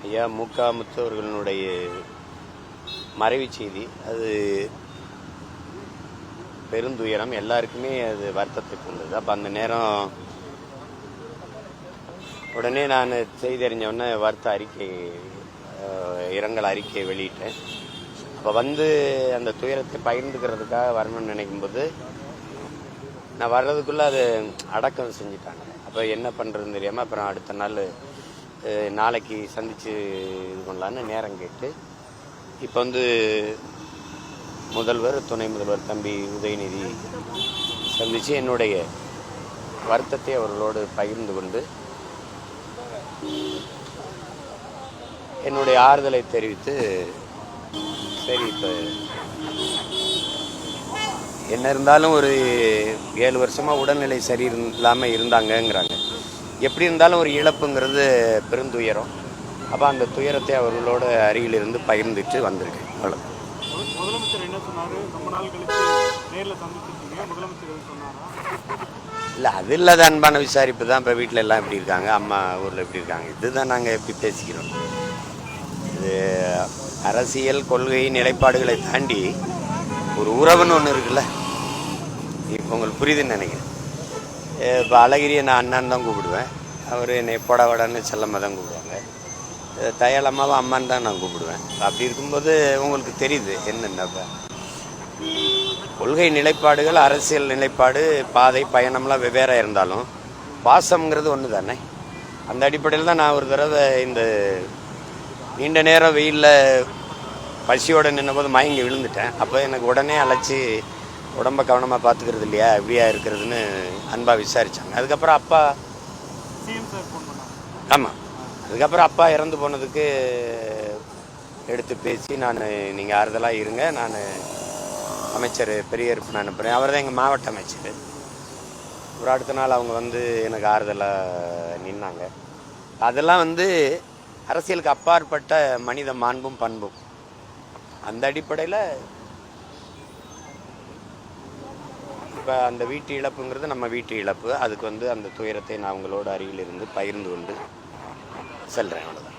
ஐயா முத்து அவர்களுடைய மறைவு செய்தி அது பெருந்துயரம், எல்லாருக்குமே அது வருத்தத்தை கொண்டது. அப்போ அந்த நேரம் உடனே நான் செய்தி அறிஞ்சவுடனே வருத்த அறிக்கை, இரங்கல் அறிக்கையை வெளியிட்டேன். அப்போ அந்த துயரத்தை பகிர்ந்துக்கிறதுக்காக வரணும்னு நினைக்கும்போது நான் வர்றதுக்குள்ளே அது அடக்கம் செஞ்சுட்டாங்க. அப்போ என்ன பண்ணுறதுன்னு தெரியாமல் அப்புறம் அடுத்த நாள் நாளைக்கு சந்தித்து இது பண்ணலான்னு நேரம் கேட்டு இப்போ முதல்வர், துணை முதல்வர் தம்பி உதயநிதி சந்தித்து என்னுடைய வருத்தத்தை அவர்களோடு பகிர்ந்து கொண்டு என்னுடைய ஆறுதலை தெரிவித்து, சரி இப்போ என்ன இருந்தாலும் ஒரு 7 வருஷமாக உடல்நிலை சரி இல்லாமல் இருந்தாங்கங்கிறாங்க. எப்படி இருந்தாலும் ஒரு இழப்புங்கிறது பெருந்துயரம். அப்போ அந்த துயரத்தை அவர்களோட அருகிலிருந்து பகிர்ந்துட்டு வந்திருக்கேன். அவ்வளோ. முதலமைச்சர் என்ன சொன்னார்? ரொம்ப நாள் கழிச்சு நேரில் சந்திச்சிருக்கீங்க, முதலமைச்சர் சொன்னாரா? இல்லை, அது இல்லாத அன்பான விசாரிப்பு தான். இப்போ வீட்டில் எல்லாம் எப்படி இருக்காங்க, அம்மா ஊரில் எப்படி இருக்காங்க, இதுதான் நாங்கள் எப்படி பேசிக்கிறோம். இது அரசியல் கொள்கை நிலைப்பாடுகளை தாண்டி ஒரு உறவுன்னு ஒன்று இருக்குல்ல. இப்போ உங்களுக்கு புரியுதுன்னு நினைக்கிறேன். இப்போ அழகிரியை நான் அண்ணான்னு தான் கூப்பிடுவேன், அவர் என்னை போடவாடான்னு செல்லம்மா தான் கூப்பிடுவாங்க. தயாளம்மாவை அம்மான்னு தான் நான் கூப்பிடுவேன். அப்படி இருக்கும்போது உங்களுக்கு தெரியுது என்னென்ன கொள்கை நிலைப்பாடுகள், அரசியல் நிலைப்பாடு, பாதை பயணம்லாம் வெவ்வேறாக இருந்தாலும் பாசம்ங்கிறது ஒன்று தானே. அந்த அடிப்படையில் தான் நான் ஒரு தடவை இந்த நீண்ட நேரம் வெயிலில் பசியோடு நின்னபோது மயங்கி விழுந்துட்டேன். அப்போ எனக்கு உடனே அழைச்சி உடம்பை கவனமாக பார்த்துக்கிறது இல்லையா, எப்படியா இருக்கிறதுன்னு அன்பாக விசாரித்தாங்க. அதுக்கப்புறம் அப்பா, ஆமாம், அதுக்கப்புறம் அப்பா இறந்து போனதுக்கு எடுத்து பேசி நீங்கள் ஆறுதலாக இருங்க, நான் அமைச்சர் பெரியருக்கு நான் அனுப்புகிறேன். அவர் தான் எங்கள் மாவட்ட அமைச்சர். ஒரு அடுத்த நாள் அவங்க எனக்கு ஆறுதலாக நின்னாங்க. அதெல்லாம் அரசியலுக்கு அப்பாற்பட்ட மனித மாண்பும் பண்பும். அந்த அடிப்படையில் இப்போ அந்த வீட்டு இழப்புங்கிறது நம்ம வீட்டு இழப்பு. அதுக்கு அந்த துயரத்தை நான் அவங்களோட அருகில் இருந்து பகிர்ந்து கொண்டு செல்கிறேன். அவ்வளோதான்.